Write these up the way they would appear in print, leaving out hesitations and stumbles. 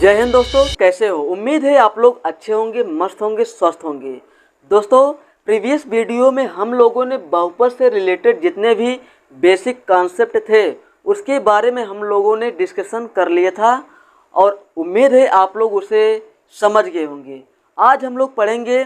जय हिंद दोस्तों, कैसे हो। उम्मीद है आप लोग अच्छे होंगे, मस्त होंगे, स्वस्थ होंगे। दोस्तों, प्रीवियस वीडियो में हम लोगों ने बहुपद से रिलेटेड जितने भी बेसिक कॉन्सेप्ट थे उसके बारे में हम लोगों ने डिस्कशन कर लिया था और उम्मीद है आप लोग उसे समझ गए होंगे। आज हम लोग पढ़ेंगे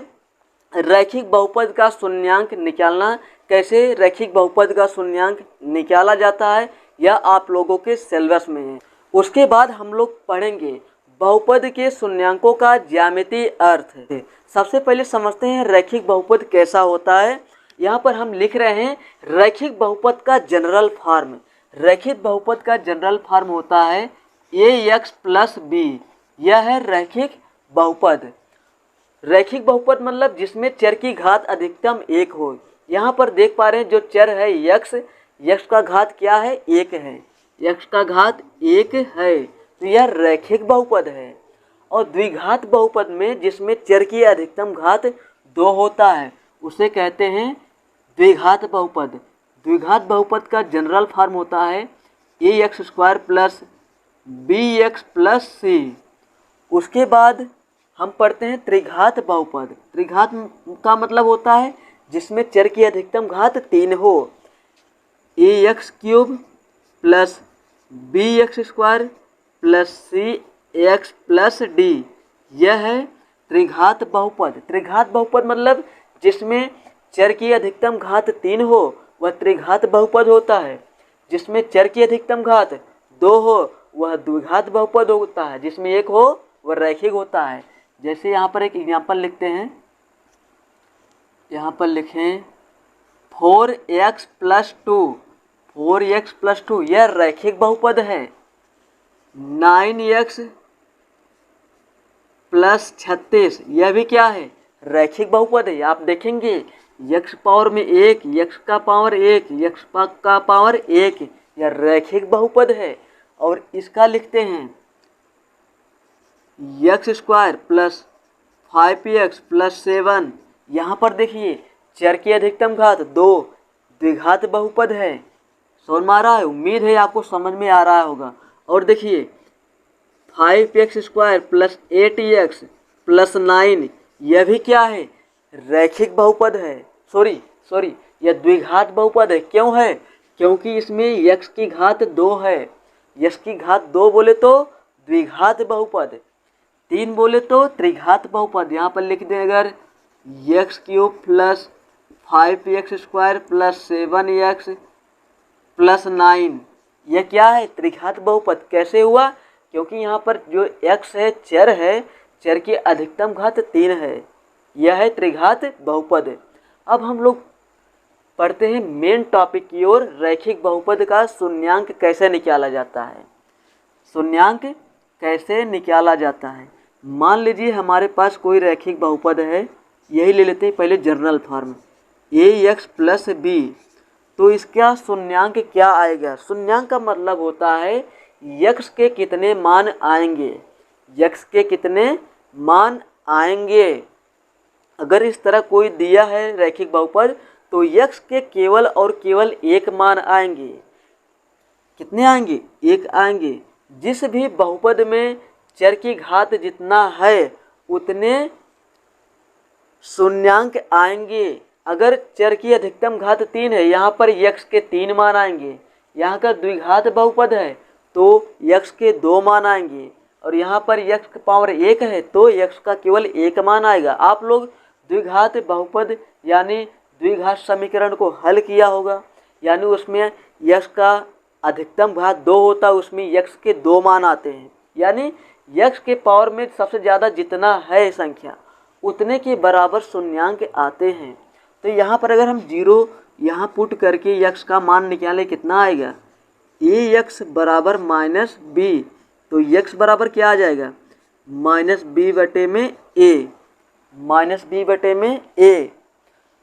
रैखिक बहुपद का शून्यांक निकालना, कैसे रैखिक बहुपद का शून्यांक निकाला जाता है, यह आप लोगों के सिलेबस में है। उसके बाद हम लोग पढ़ेंगे बहुपद के शून्यांकों का ज्यामितीय अर्थ है। सबसे पहले समझते हैं रैखिक बहुपद कैसा होता है। यहाँ पर हम लिख रहे हैं रैखिक बहुपद का जनरल फॉर्म। रैखिक बहुपद का जनरल फॉर्म होता है ax प्लस बी। यह है रैखिक बहुपद। रैखिक बहुपद मतलब जिसमें चर की घात अधिकतम एक हो। यहाँ पर देख पा रहे हैं जो चर है यक्स का घात क्या है, एक है। यक्स का घात एक है तो यह रैखिक बहुपद है। और द्विघात बहुपद में जिसमें चर की अधिकतम घात दो होता है उसे कहते हैं द्विघात बहुपद। द्विघात बहुपद का जनरल फॉर्म होता है ax² प्लस bx प्लस सी। उसके बाद हम पढ़ते हैं त्रिघात बहुपद। त्रिघात का मतलब होता है जिसमें चर की अधिकतम घात तीन हो। ax³ plus bx² plus cx plus D, यह है त्रिघात बहुपद। त्रिघात बहुपद मतलब जिसमें चर की अधिकतम घात तीन हो वह त्रिघात बहुपद होता है। जिसमें चर की अधिकतम घात दो हो वह द्विघात बहुपद होता है। जिसमें एक हो वह रैखिक होता है। जैसे यहाँ पर एक एग्जाम्पल लिखते हैं। यहाँ पर लिखें 4x प्लस 2। 4x प्लस 2 यह रैखिक बहुपद है। 9x प्लस 36 यह भी क्या है, रैखिक बहुपद है। आप देखेंगे यक्स पावर में एक, यक्स का पावर एक, यक्स का पावर एक, यह रैखिक बहुपद है। और इसका लिखते हैं x² प्लस 5x प्लस 7। यहाँ पर देखिए चर की अधिकतम घात दो, द्विघात बहुपद है। समझ में आ रहा है? उम्मीद है आपको समझ में आ रहा होगा। और देखिए 5x² प्लस 8x प्लस 9 यह भी क्या है, रैखिक बहुपद है। सॉरी यह द्विघात बहुपद है। क्यों है? क्योंकि इसमें x की घात दो है। x की घात दो बोले तो द्विघात बहुपद, तीन बोले तो त्रिघात बहुपद। यहाँ पर लिख दें अगर x³ plus 5x² plus 7x plus 9 यह क्या है, त्रिघात बहुपद। कैसे हुआ? क्योंकि यहाँ पर जो x है चर है, चर की अधिकतम घात तीन है, यह है त्रिघात बहुपद। अब हम लोग पढ़ते हैं मेन टॉपिक की ओर, रैखिक बहुपद का शून्यांक कैसे निकाला जाता है। शून्यांक कैसे निकाला जाता है। मान लीजिए हमारे पास कोई रैखिक बहुपद है, यही ले लेते हैं पहले general form ax plus B. तो इसका शून्यांक क्या आएगा? शून्यांक का मतलब होता है यक्स के कितने मान आएंगे, यक्स के कितने मान आएंगे। अगर इस तरह कोई दिया है रैखिक बहुपद तो यक्स के केवल और केवल एक मान आएंगे। कितने आएंगे? एक आएंगे। जिस भी बहुपद में चर की घात जितना है उतने शून्यांक आएंगे। अगर चर की अधिकतम घात तीन है, यहाँ पर यक्स के तीन मान आएंगे। यहाँ का द्विघात बहुपद है तो यक्स के दो मान आएंगे। और यहाँ पर यक्स का पावर एक है तो यक्स का केवल एक मान आएगा। आप लोग द्विघात बहुपद यानी द्विघात समीकरण को हल किया होगा, यानी उसमें यक्स का अधिकतम घात दो होता है, उसमें यक्स के दो मान आते हैं। यानी यक्स के पावर में सबसे ज़्यादा जितना है संख्या उतने के बराबर शून्यांक आते हैं। तो यहाँ पर अगर हम जीरो यहाँ पुट करके यक्स का मान निकालें कितना आएगा, ax बराबर माइनस बी। तो यक्स बराबर क्या आ जाएगा, माइनस बी बटे में a, माइनस बी बटे में a।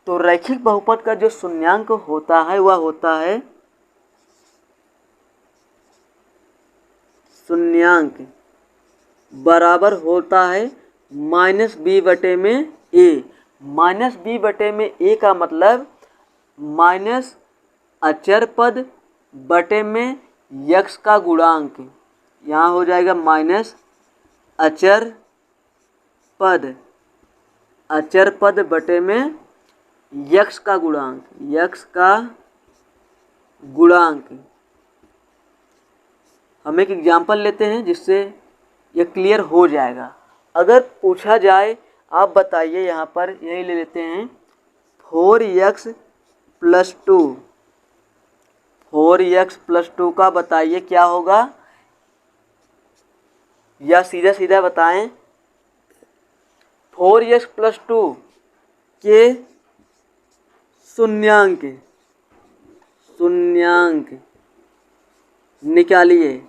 तो रैखिक बहुपद का जो शून्यांक होता है वह होता है, शून्यांक बराबर होता है माइनस बी बटे में a। माइनस बी बटे में a का मतलब माइनस अचर पद बटे में यक्स का गुणांक। यहाँ हो जाएगा माइनस अचर पद, अचर पद बटे में यक्स का गुणांक, यक्स का गुणांक। हम एक एग्जाम्पल लेते हैं जिससे ये क्लियर हो जाएगा। अगर पूछा जाए, आप बताइए, यहाँ पर यही ले लेते हैं 4x + 2, 4x + 2 का बताइए क्या होगा, या सीधा सीधा बताएं। 4x + 2 के शून्यांक निकालिए।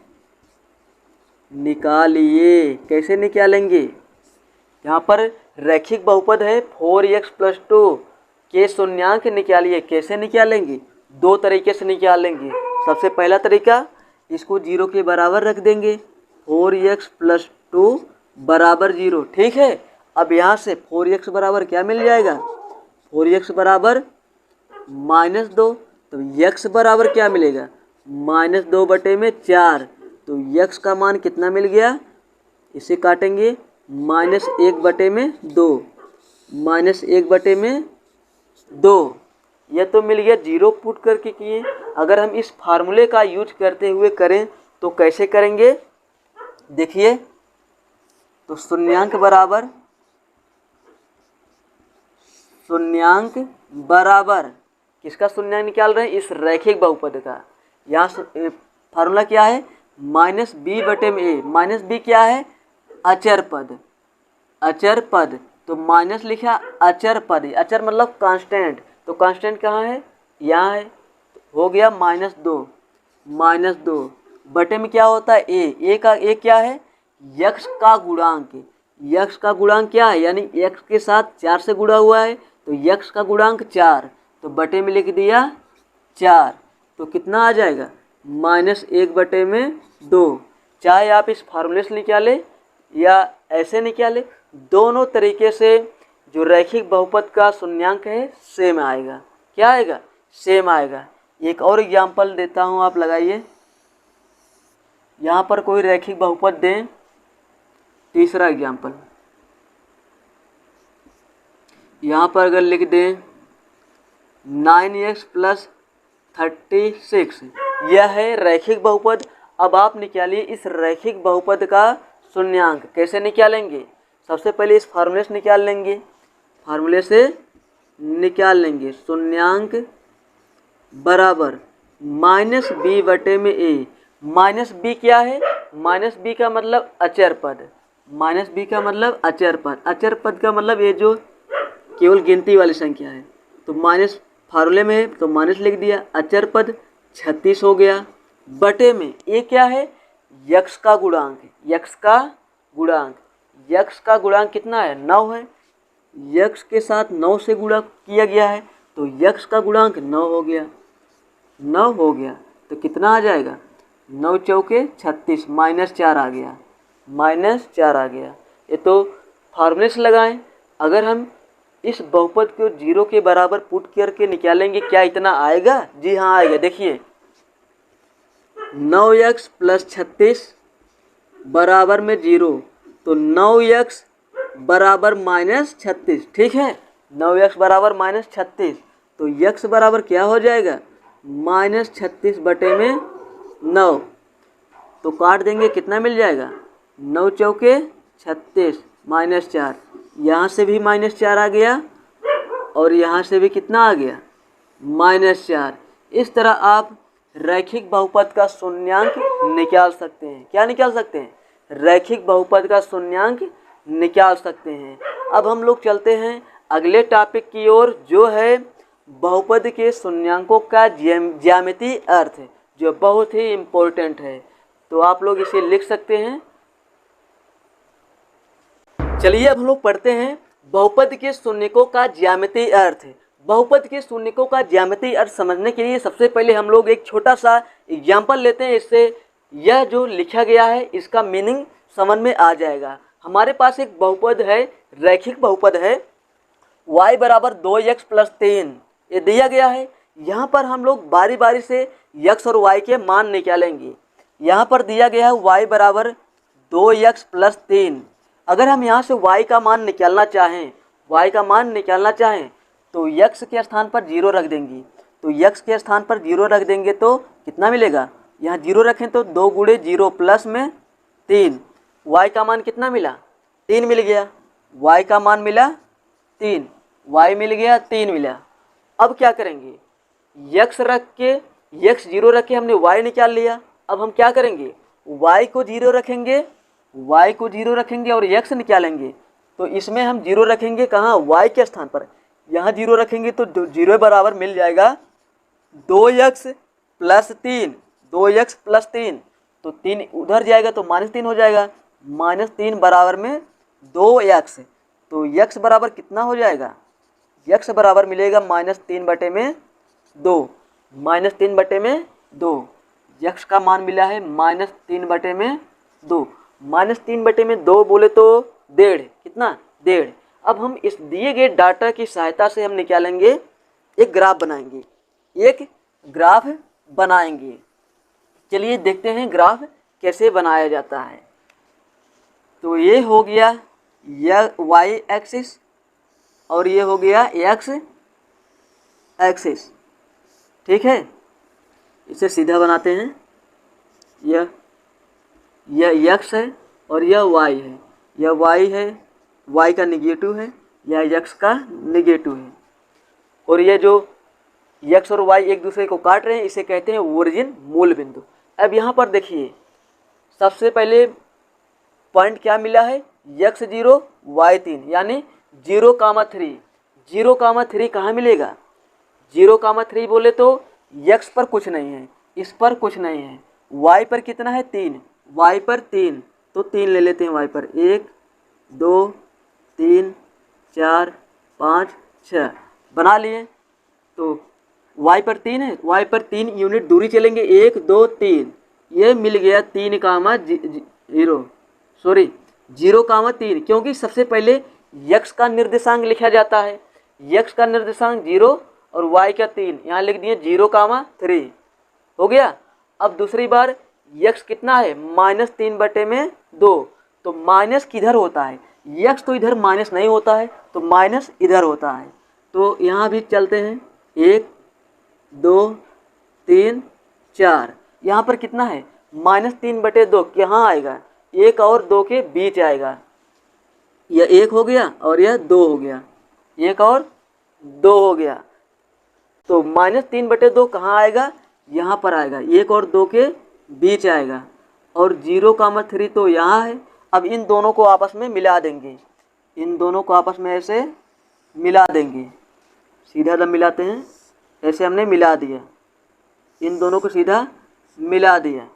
कैसे निकालेंगे? यहाँ पर रैखिक बहुपद है 4x + 2 के शून्यांक निकालिए। कैसे निकालेंगे? दो तरीके से निकालेंगे। सबसे पहला तरीका, इसको 0 के बराबर रख देंगे, 4x + 2 बराबर 0। ठीक है। अब यहाँ से 4x बराबर क्या मिल जाएगा? 4x बराबर -2। तो x बराबर क्या मिलेगा? -2 बटे में 4। तो x का मान कितना मिल गया? इसे काटेंगे, -1 बटे में 2, -1 बटे में 2। यह तो मिल गया 0 पुट करके किए। अगर हम इस फार्मूले का यूज करते हुए करें तो कैसे करेंगे? देखिए, तो शून्यांक बराबर किसका शून्यांक निकाल रहे हैं? इस रैखिक बहुपद का। यहाँ फार्मूला क्या है? -b बटे में a। -b क्या है? अचर पद, अचर पद। तो माइनस लिखा, अचर पद, अचर मतलब कांस्टेंट। तो कांस्टेंट कहाँ है? यहाँ है। हो गया -2 बटे में क्या होता है? a का a क्या है? यक्स का गुणांक। यक्स का गुणांक क्या है? यानी x के साथ 4 से गुणा हुआ है, तो यक्स का गुणांक 4। तो बटे में लिख दिया 4। तो कितना आ जाएगा? -1 बटे में 2। चाहे आप इस फार्मूले से निकाले या ऐसे निकाले, दोनों तरीके से जो रैखिक बहुपद का शून्यांक है सेम आएगा। क्या आएगा? सेम आएगा। एक और एग्जांपल देता हूँ, आप लगाइए। यहाँ पर कोई रैखिक बहुपद दें। तीसरा एग्जांपल, यहाँ पर अगर लिख दें 9x + 36, यह है रैखिक बहुपद। अब आप निकालिए इस रैखिक बहुपद का शून्यांक। कैसे निकालेंगे? सबसे पहले इस फार्मूले से निकाल लेंगे, शून्यांक बराबर -b बटे में a। -b क्या है? -b का मतलब अचर पद, अचर पद का मतलब ये जो केवल गिनती वाली संख्या है। तो माइनस फार्मूले में है तो माइनस लिख दिया, अचर पद 36 हो गया, बटे में ये क्या है? यक्स का गुणांक, यक्स का गुणांक कितना है? 9 है। यक्स के साथ 9 से गुणा किया गया है, तो यक्स का गुणांक 9 हो गया। तो कितना आ जाएगा? 9 चौके 36, -4 आ गया। ये तो फार्मूले से लगाएं। अगर हम इस बहुपद को 0 के बराबर पुट करके निकालेंगे, क्या इतना आएगा? जी हाँ आएगा। देखिए, 9x + 36 बराबर में 0, तो 9x बराबर -36। ठीक है, 9x बराबर -36। तो x बराबर क्या हो जाएगा? -36 बटे में 9। तो काट देंगे, कितना मिल जाएगा? 9 चौके 36, -4। यहाँ से भी -4 आ गया और यहाँ से भी कितना आ गया? -4। इस तरह आप रैखिक बहुपद का शून्यांक निकाल सकते हैं। क्या निकाल सकते हैं? रैखिक बहुपद का शून्यांक निकाल सकते हैं। अब हम लोग चलते हैं अगले टॉपिक की ओर, जो है बहुपद के शून्यांकों का ज्यामितीय अर्थ, जो बहुत ही इम्पोर्टेंट है। तो आप लोग इसे लिख सकते हैं। चलिए अब हम लोग पढ़ते हैं बहुपद के शून्यकों का ज्यामितीय अर्थ। बहुपद के शून्यकों का ज्यामितीय अर्थ समझने के लिए सबसे पहले हम लोग एक छोटा सा एग्जाम्पल लेते हैं। इससे यह जो लिखा गया है इसका मीनिंग समझ में आ जाएगा। हमारे पास एक बहुपद है, रैखिक बहुपद है, y बराबर 2x + 3 ये दिया गया है। यहाँ पर हम लोग बारी बारी से x और y के मान निकालेंगे। यहाँ पर दिया गया है y बराबर 2x प्लस 3। अगर हम यहाँ से y का मान निकालना चाहें, तो x के स्थान पर 0 रख देंगे। तो x के स्थान पर 0 रख देंगे तो कितना मिलेगा, यहाँ 0 रखें तो 2 गुणे 0 प्लस में 3। y का मान कितना मिला, 3 मिल गया। y का मान मिला 3, y मिल गया 3 मिला। अब क्या करेंगे, x रख के, x 0 रख के हमने y निकाल लिया। अब हम क्या करेंगे, y को 0 रखेंगे और x निकालेंगे। तो इसमें हम 0 रखेंगे कहाँ, y के स्थान पर। यहाँ 0 रखेंगे तो 0 बराबर मिल जाएगा 2x प्लस 3, 2x प्लस 3। तो 3 उधर जाएगा तो -3 हो जाएगा, -3 बराबर में 2x। तो x बराबर कितना हो जाएगा, x बराबर मिलेगा -3 बटे में 2, -3 बटे में 2। x का मान मिला है -3 बटे में 2। -3 बटे में 2 बोले तो 1.5, कितना, 1.5। अब हम इस दिए गए डाटा की सहायता से हम निकालेंगे, एक ग्राफ बनाएंगे। चलिए देखते हैं ग्राफ कैसे बनाया जाता है। तो ये हो गया यह y एक्सिस और ये हो गया x एक्सिस, ठीक है। इसे सीधा बनाते हैं। यह x है और यह y है, यह y है, y का निगेटिव है, यह x का निगेटिव है। और ये जो x और y एक दूसरे को काट रहे हैं, इसे कहते हैं ओरिजिन, मूल बिंदु। अब यहाँ पर देखिए, सबसे पहले पॉइंट क्या मिला है, x0 y3, यानी 0,3। 0,3 कहाँ मिलेगा, 0,3 बोले तो x पर कुछ नहीं है, इस पर कुछ नहीं है। y पर कितना है, 3, y पर 3, तो 3 ले लेते हैं y पर। 1 2 3 4 5 6 बना लिए। तो y पर 3 है, y पर 3 यूनिट दूरी चलेंगे, 1 2 3, ये मिल गया 0,3, क्योंकि सबसे पहले x का निर्देशांक लिखा जाता है। x का निर्देशांक 0 और y का 3, यहाँ लिख दिए 0,3 हो गया। अब दूसरी बार x कितना है, -3 बटे में 2। तो माइनस किधर होता है, x तो इधर माइनस नहीं होता है, तो माइनस इधर होता है। तो यहाँ भी चलते हैं, 1 2 3 4, यहाँ पर कितना है, -3 बटे 2, यहाँ आएगा 1 और 2 के बीच आएगा। यह 1 हो गया और यह 2 हो गया, 1 और 2 हो गया। तो -3 बटे 2 कहाँ आएगा, यहाँ पर आएगा, 1 और 2 के बीच आएगा। और 0,3 तो यहाँ है। अब इन दोनों को आपस में मिला देंगे, इन दोनों को आपस में ऐसे मिला देंगे। सीधा जब मिलाते हैं, ऐसे हमने मिला दिया, इन दोनों को सीधा मिला दिया,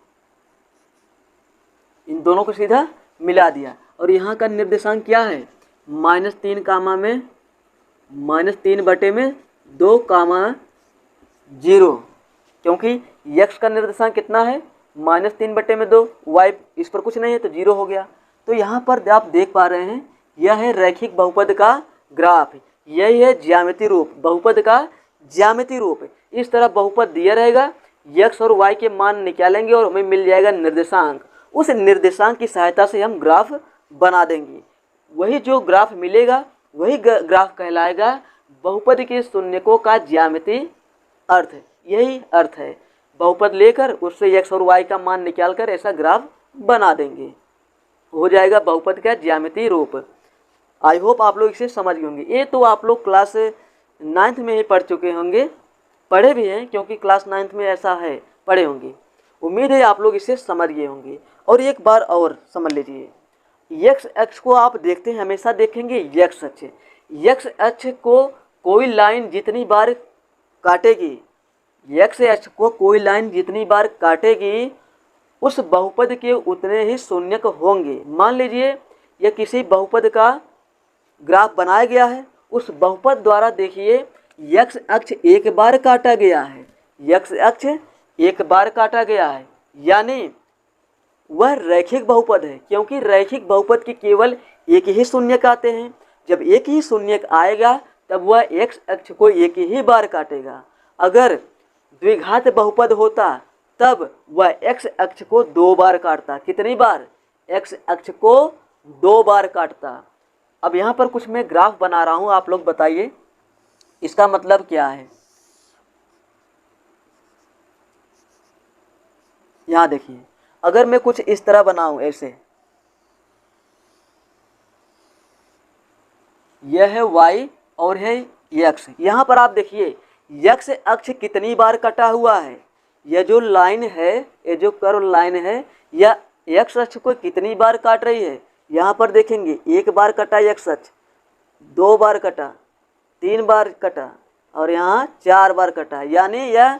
इन दोनों को सीधा मिला दिया। और यहाँ का निर्देशांक क्या है, -3 कामा में -3 बटे में 2,0, क्योंकि x का निर्देशांक कितना है, -3 बटे में 2, y इस पर कुछ नहीं है तो 0 हो गया। तो यहाँ पर आप देख पा रहे हैं, यह है रैखिक बहुपद का ग्राफ, यही है ज्यामितीय रूप, बहुपद का ज्यामितीय रूप। इस तरह बहुपद दिया रहेगा, x और y के मान निकालेंगे और हमें मिल जाएगा निर्देशांक। उस निर्देशांक की सहायता से हम ग्राफ बना देंगे। वही जो ग्राफ मिलेगा वही ग्राफ कहलाएगा बहुपद के शून्यकों का ज्यामितीय अर्थ। यही अर्थ है, बहुपद लेकर उससे x और y का मान निकालकर ऐसा ग्राफ बना देंगे, हो जाएगा बहुपद का ज्यामितीय रूप। आई होप आप लोग इसे समझ गए होंगे। ये तो आप लोग क्लास 9th में ही पढ़ चुके होंगे, पढ़े भी हैं, क्योंकि क्लास 9th में ऐसा है, पढ़े होंगे। उम्मीद है आप लोग इसे समझ गए होंगे। और एक बार और समझ लीजिए, x अक्ष को आप देखते हैं, हमेशा देखेंगे x अक्ष। x अक्ष को कोई लाइन जितनी बार काटेगी, x अक्ष को कोई लाइन जितनी बार काटेगी, उस बहुपद के उतने ही शून्यक होंगे। मान लीजिए यह किसी बहुपद का ग्राफ बनाया गया है, उस बहुपद द्वारा देखिए x अक्ष एक बार काटा गया है, x अक्ष एक बार काटा गया है, यानी वह रैखिक बहुपद है, क्योंकि रैखिक बहुपद के केवल एक ही शून्यक आते हैं। जब एक ही शून्यक आएगा तब वह x अक्ष को एक ही बार काटेगा। अगर द्विघात बहुपद होता तब वह x अक्ष को 2 बार काटता। कितनी बार, एक्स अक्ष को 2 बार काटता। अब यहाँ पर कुछ मैं ग्राफ बना रहा हूँ, आप लोग बताइए इसका मतलब क्या है। यहाँ देखिए, अगर मैं कुछ इस तरह बनाऊं, ऐसे, यह है y और है x। यहाँ पर आप देखिए x अक्ष कितनी बार कटा हुआ है, यह जो लाइन है, ये जो कर्व लाइन है, यह x अक्ष को कितनी बार काट रही है। यहाँ पर देखेंगे 1 बार कटा x अक्ष, 2 बार कटा, 3 बार कटा और यहाँ 4 बार कटा, यानी यह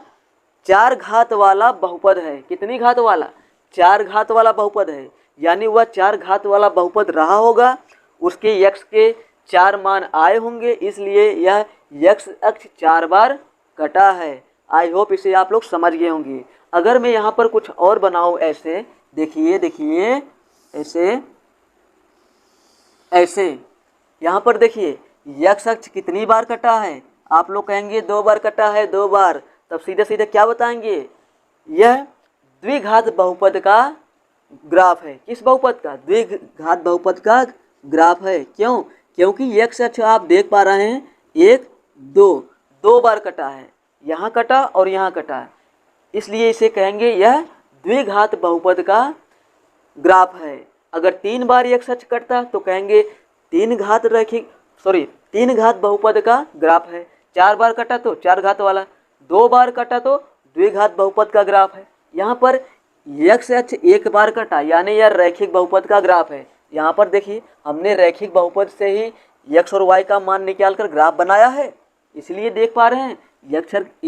4 घात वाला बहुपद है। कितनी घात वाला? 4 घात वाला बहुपद है, यानी वह 4 घात वाला बहुपद रहा होगा, उसके x के 4 मान आए होंगे, इसलिए यह x अक्ष 4 बार कटा है। आई होप इसे आप लोग समझ गए होंगे। अगर मैं यहाँ पर कुछ और बनाऊँ, ऐसे देखिए, देखिए ऐसे ऐसे, यहाँ पर देखिए x अक्ष कितनी बार कटा है, आप लोग कहेंगे 2 बार कटा है, 2 बार, तब सीधे सीधे क्या बताएंगे, यह द्विघात बहुपद का ग्राफ है। किस बहुपद का? द्विघात बहुपद का ग्राफ है। क्यों? क्योंकि x अक्ष आप देख पा रहे हैं 1 2 बार कटा है, यहाँ कटा और यहाँ कटा, इसलिए इसे कहेंगे यह द्विघात बहुपद का ग्राफ है। अगर 3 बार x अक्ष कटता तो कहेंगे 3 घात बहुपद का ग्राफ है। 4 बार कटा तो 4 घात वाला, 2 बार कटा तो द्विघात बहुपद का ग्राफ है। यहाँ पर x अक्ष 1 बार कटा, यानी यह रैखिक बहुपद का ग्राफ है। यहाँ पर देखिए हमने रैखिक बहुपद से ही x और y का मान निकालकर ग्राफ बनाया है, इसलिए देख पा रहे हैं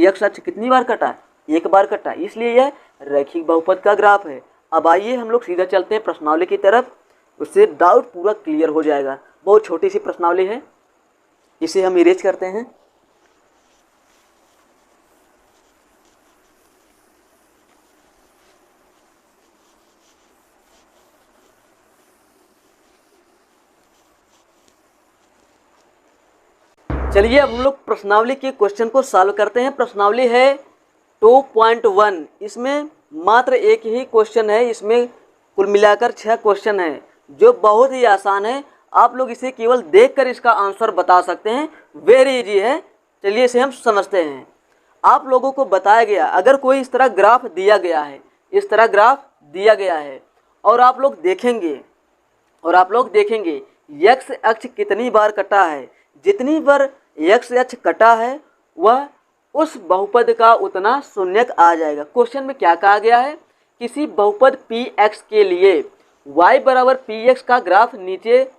x अक्ष कितनी बार कटा? 1 बार कटा, इसलिए यह रैखिक बहुपद का ग्राफ है। अब आइए हम लोग सीधा चलते हैं प्रश्नावली की तरफ, उससे डाउट पूरा क्लियर हो जाएगा। बहुत छोटी सी प्रश्नावली है, इसे हम इरेज करते हैं। चलिए अब हम लोग प्रश्नावली के क्वेश्चन को सॉल्व करते हैं। प्रश्नावली है 2.1, इसमें मात्र एक ही क्वेश्चन है, इसमें कुल मिलाकर 6 क्वेश्चन है, जो बहुत ही आसान है। आप लोग इसे केवल देखकर इसका आंसर बता सकते हैं, वेरी इजी है। चलिए इसे हम समझते हैं। आप लोगों को बताया गया, अगर कोई इस तरह ग्राफ दिया गया है, इस तरह ग्राफ दिया गया है, और आप लोग देखेंगे x अक्ष कितनी बार कटा है, जितनी बार x अक्ष कटा है वह उस बहुपद का उतना शून्यक आ जाएगा। क्वेश्चन में क्या कहा गया है, किसी बहुपद px के लिए y बराबर px का ग्राफ नीचे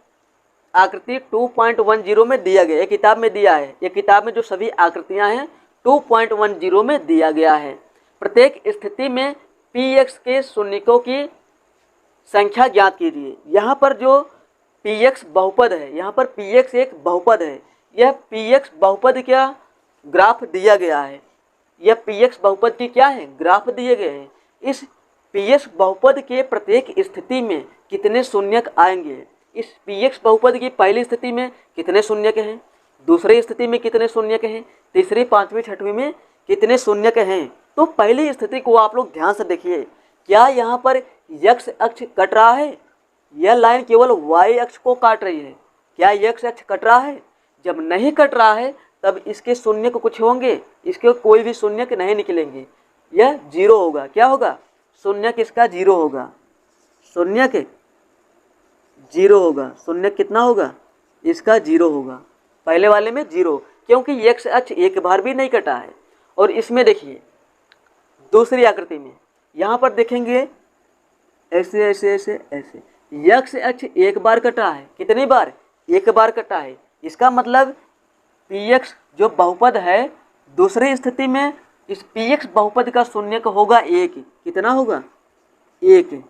आकृति 2.10 में दिया गया है। किताब में दिया है, ये किताब में जो सभी आकृतियां हैं 2.10 में दिया गया है। प्रत्येक स्थिति में px के शून्यकों की संख्या ज्ञात कीजिए। यहाँ पर जो px बहुपद है, यहाँ पर px एक बहुपद है, यह px बहुपद क्या ग्राफ दिया गया है, यह px बहुपद की क्या है ग्राफ दिए गए हैं। इस px बहुपद के प्रत्येक स्थिति में कितने शून्यक आएंगे, इस px बहुपद की पहली स्थिति में कितने शून्यक हैं, दूसरी स्थिति में कितने शून्यक हैं, तीसरी, पांचवी, छठवीं में कितने शून्यक हैं। तो पहली स्थिति को आप लोग ध्यान से देखिए, क्या यहाँ पर x अक्ष कट रहा है, यह लाइन केवल y अक्ष को काट रही है, क्या x अक्ष कट रहा है? जब नहीं कट रहा है तब इसके शून्यक कुछ होंगे, इसके कोई भी शून्यक नहीं निकलेंगे, यह 0 होगा। क्या होगा? शून्यक इसका 0 होगा, शून्यक 0 होगा। शून्यक कितना होगा? इसका 0 होगा, पहले वाले में 0, क्योंकि x अक्ष एक बार भी नहीं कटा है। और इसमें देखिए दूसरी आकृति में, यहाँ पर देखेंगे ऐसे ऐसे ऐसे ऐसे, x अक्ष एक बार कटा है, कितनी बार? एक बार कटा है। इसका मतलब px जो बहुपद है दूसरी स्थिति में इस px बहुपद का शून्यक होगा 1। कितना होगा? 1।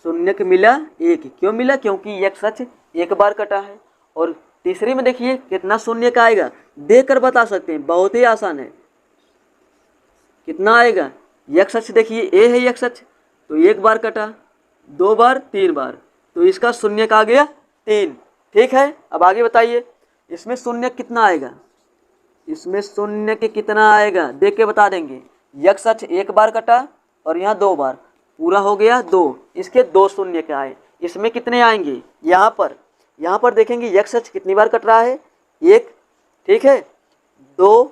शून्यक मिला 1, क्यों मिला? क्योंकि x अक्ष एक बार कटा है। और तीसरी में देखिए कितना शून्यक आएगा, देखकर बता सकते हैं, बहुत ही आसान है। कितना आएगा? x अक्ष देखिए a है x अक्ष, तो 1 बार कटा, 2 बार, 3 बार, तो इसका शून्यक आ गया 3। ठीक है, अब आगे बताइए इसमें शून्यक कितना आएगा, इसमें शून्यक कितना आएगा देख के बता देंगे। x अक्ष एक बार कटा और यहाँ 2 बार, पूरा हो गया 2, इसके 2 शून्य क्या आए, इसमें कितने आएंगे, यहाँ पर देखेंगे x अक्ष कितनी बार कट रहा है, 1, ठीक है, 2,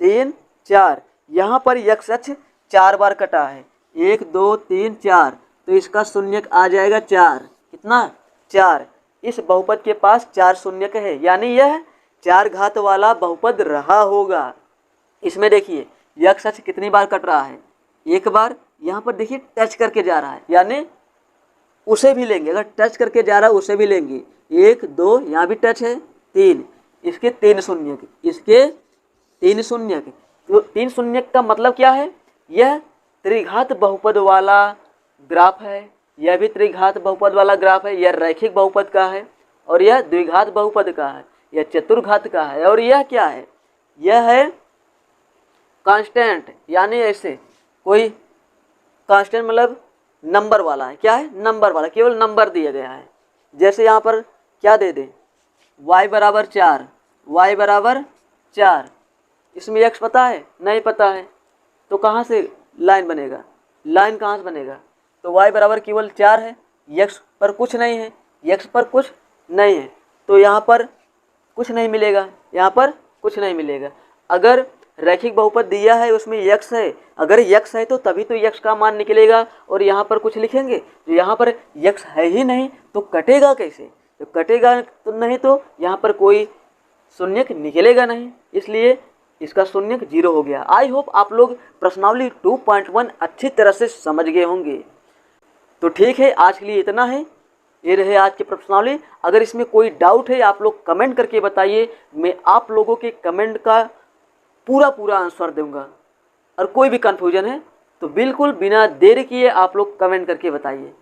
3, 4, यहाँ पर x अक्ष 4 बार कटा है, 1, 2, 3, 4, तो इसका शून्यक आ जाएगा 4, कितना 4। इस बहुपद के पास 4 शून्यक है, यानी यह 4 घात वाला बहुपद रहा होगा। इसमें देखिए x अक्ष कितनी बार कट रहा है, 1 बार, यहाँ पर देखिए टच करके जा रहा है, यानी उसे भी लेंगे, अगर टच करके जा रहा है उसे भी लेंगे, 1, 2, यहाँ भी टच है, 3, इसके 3 शून्यक, इसके 3 शून्यक। तो 3 शून्यक का मतलब क्या है, यह त्रिघात बहुपद वाला ग्राफ है, यह भी त्रिघात बहुपद वाला ग्राफ है, यह रैखिक बहुपद का है, और यह द्विघात बहुपद का है, यह चतुर्घात का है, और यह क्या है, यह है कांस्टेंट, यानी ऐसे कोई कांस्टेंट मतलब नंबर वाला है, क्या है, नंबर वाला, केवल नंबर दिया गया है। जैसे यहाँ पर क्या दे दें, y बराबर 4, y बराबर 4, इसमें x पता है, नहीं पता है, तो कहाँ से लाइन बनेगा, लाइन कहाँ से बनेगा, तो y बराबर केवल 4 है, x पर कुछ नहीं है, x पर कुछ नहीं है, तो यहाँ पर कुछ नहीं मिलेगा, यहाँ पर कुछ नहीं मिलेगा। अगर रैखिक बहुपद दिया है उसमें x है, अगर x है तो तभी तो x का मान निकलेगा, और यहाँ पर कुछ लिखेंगे, तो यहाँ पर x है ही नहीं तो कटेगा कैसे, तो कटेगा तो नहीं तो यहाँ पर कोई शून्यक निकलेगा नहीं, इसलिए इसका शून्यक 0 हो गया। आई होप आप लोग प्रश्नावली 2.1 अच्छी तरह से समझ गए होंगे। तो ठीक है, आज के लिए इतना है, ये रहे आज की प्रश्नावली। अगर इसमें कोई डाउट है आप लोग कमेंट करके बताइए, मैं आप लोगों के कमेंट का पूरा आंसर दूंगा, और कोई भी कन्फ्यूजन है तो बिल्कुल बिना देर किए आप लोग कमेंट करके बताइए।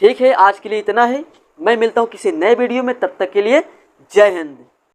ठीक है, आज के लिए इतना है, मैं मिलता हूँ किसी नए वीडियो में, तब तक के लिए जय हिंद।